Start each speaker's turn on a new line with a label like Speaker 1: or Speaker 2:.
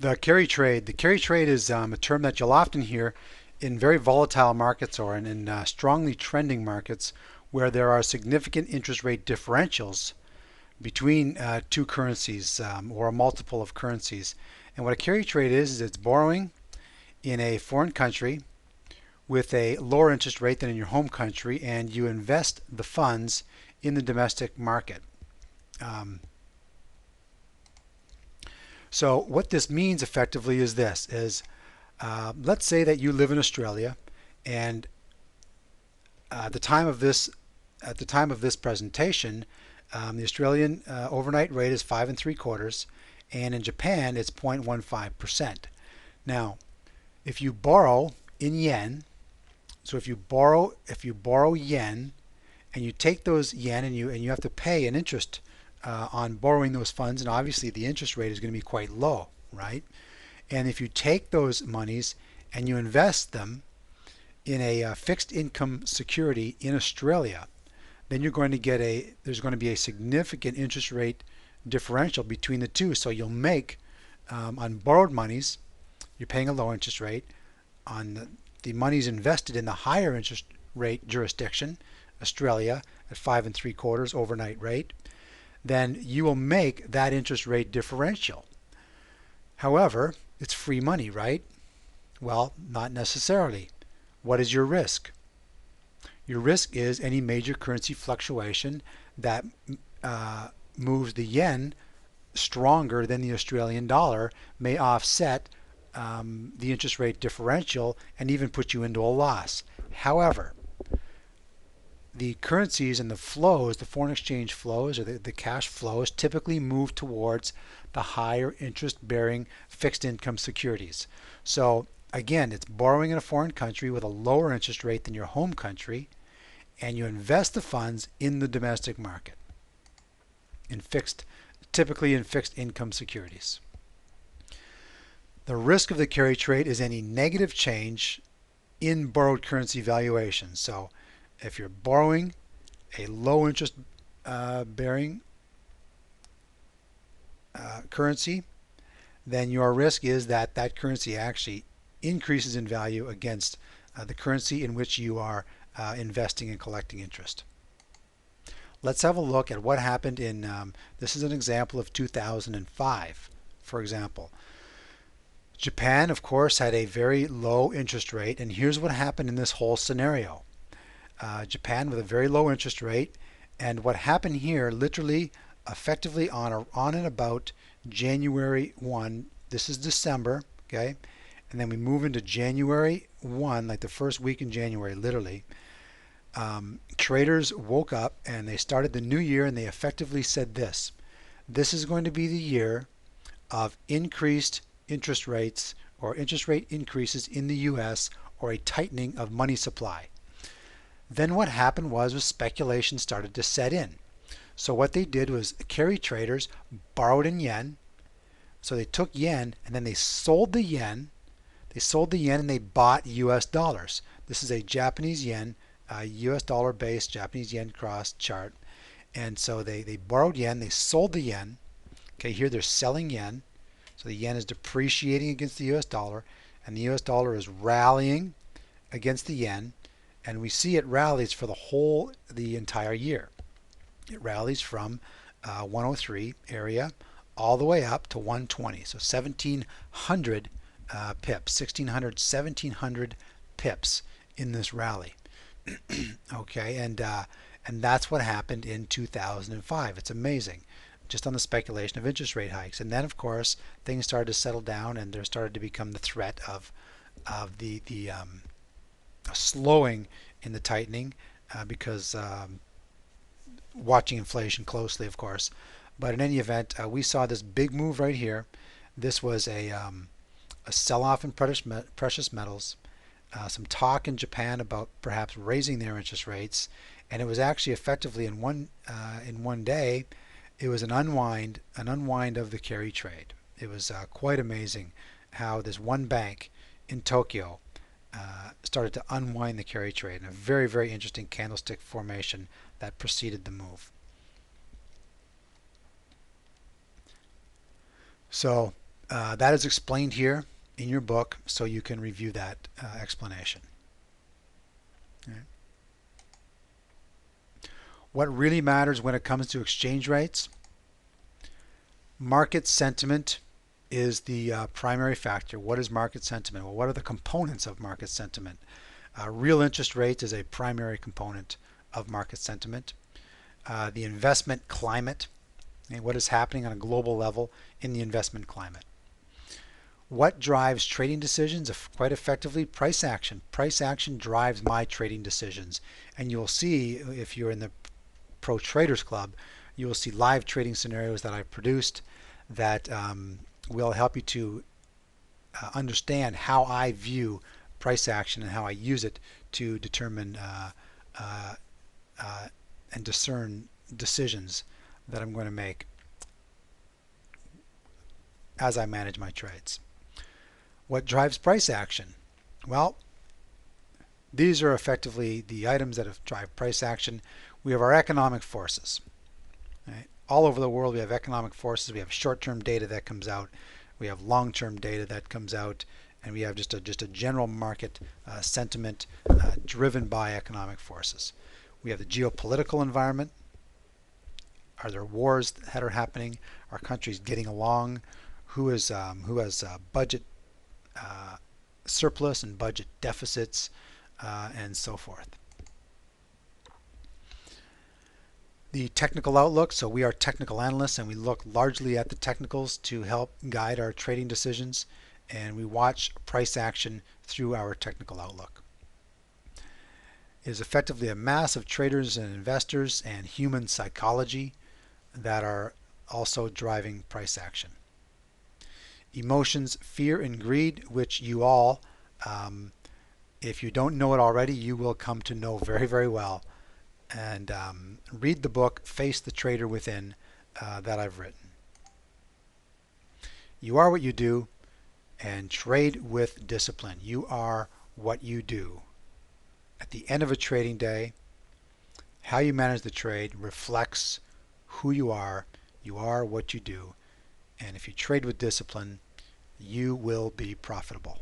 Speaker 1: The carry trade. The carry trade is a term that you'll often hear in very volatile markets or in strongly trending markets where there are significant interest rate differentials between two currencies or a multiple of currencies. And what a carry trade is it's borrowing in a foreign country with a lower interest rate than in your home country, and you invest the funds in the domestic market. Um, so what this means effectively is this: is let's say that you live in Australia, and at the time of this presentation, the Australian overnight rate is 5.75, and in Japan it's 0.15%. Now, if you borrow in yen, so if you borrow yen and you take those yen and you have to pay an interest on borrowing those funds, and obviously the interest rate is going to be quite low, right? And if you take those monies and you invest them in a fixed income security in Australia, then there's going to be a significant interest rate differential between the two. So you'll make on borrowed monies, you're paying a low interest rate. On the monies invested in the higher interest rate jurisdiction, Australia at 5.75 overnight rate, then you will make that interest rate differential. However, it's free money, right? Well, not necessarily. What is your risk? Your risk is any major currency fluctuation that moves the yen stronger than the Australian dollar may offset the interest rate differential and even put you into a loss. However, the currencies and the flows, the foreign exchange flows or the cash flows typically move towards the higher interest bearing fixed income securities. So again, it's borrowing in a foreign country with a lower interest rate than your home country, and you invest the funds in the domestic market typically in fixed income securities. The risk of the carry trade is any negative change in borrowed currency valuation. So if you're borrowing a low interest bearing currency, then your risk is that that currency actually increases in value against the currency in which you are investing and collecting interest. Let's have a look at what happened in, this is an example of 2005, for example. Japan, of course, had a very low interest rate, and here's what happened in this whole scenario. Japan with a very low interest rate, and what happened here literally effectively on and about January 1, this is December, okay, and then we move into January 1, like the first week in January, literally. Traders woke up and they started the new year and they effectively said this is going to be the year of increased interest rates or interest rate increases in the US or a tightening of money supply. Then what happened was speculation started to set in. So what they did was carry traders borrowed in yen. So they took yen and then they sold the yen. They sold the yen and they bought US dollars. This is a Japanese yen, US dollar based Japanese yen cross chart. And so they borrowed yen, they sold the yen. Okay, here they're selling yen. So the yen is depreciating against the US dollar, and the US dollar is rallying against the yen, and we see it rallies for the entire year. It rallies from 103 area all the way up to 120, so 1700 pips, 1600, 1700 pips in this rally. Okay, and that's what happened in 2005. It's amazing, just on the speculation of interest rate hikes. And then, of course, things started to settle down, and there started to become the threat of the slowing in the tightening because watching inflation closely, of course. But in any event, we saw this big move right here. This was a sell-off in precious metals. Some talk in Japan about perhaps raising their interest rates, and it was actually effectively in one day, it was an unwind of the carry trade. It was quite amazing how this one bank in Tokyo started to unwind the carry trade, and a very, very interesting candlestick formation that preceded the move. So That is explained here in your book, so you can review that explanation. Okay. What really matters when it comes to exchange rates? Market sentiment is the primary factor. What is market sentiment? Well, what are the components of market sentiment? Real interest rates is a primary component of market sentiment. The investment climate, and what is happening on a global level in the investment climate. What drives trading decisions? Quite effectively, price action. Price action drives my trading decisions. And you'll see, if you're in the Pro Traders Club, you will see live trading scenarios that I've produced that will help you to understand how I view price action and how I use it to determine and discern decisions that I'm going to make as I manage my trades. What drives price action? Well, these are effectively the items that drive price action. We have our economic forces. Right? All over the world we have economic forces. We have short-term data that comes out. We have long-term data that comes out. And we have just a general market sentiment driven by economic forces. We have the geopolitical environment. Are there wars that are happening? Are countries getting along? Who has budget surplus and budget deficits, and so forth. The technical outlook. So we are technical analysts, and we look largely at the technicals to help guide our trading decisions, and we watch price action through our technical outlook. It is effectively a mass of traders and investors and human psychology that are also driving price action. Emotions, fear and greed, which you all, if you don't know it already, you will come to know very, very well. And read the book, Face the Trader Within, that I've written. You are what you do, and trade with discipline. You are what you do. At the end of a trading day, how you manage the trade reflects who you are. You are what you do. And if you trade with discipline, you will be profitable.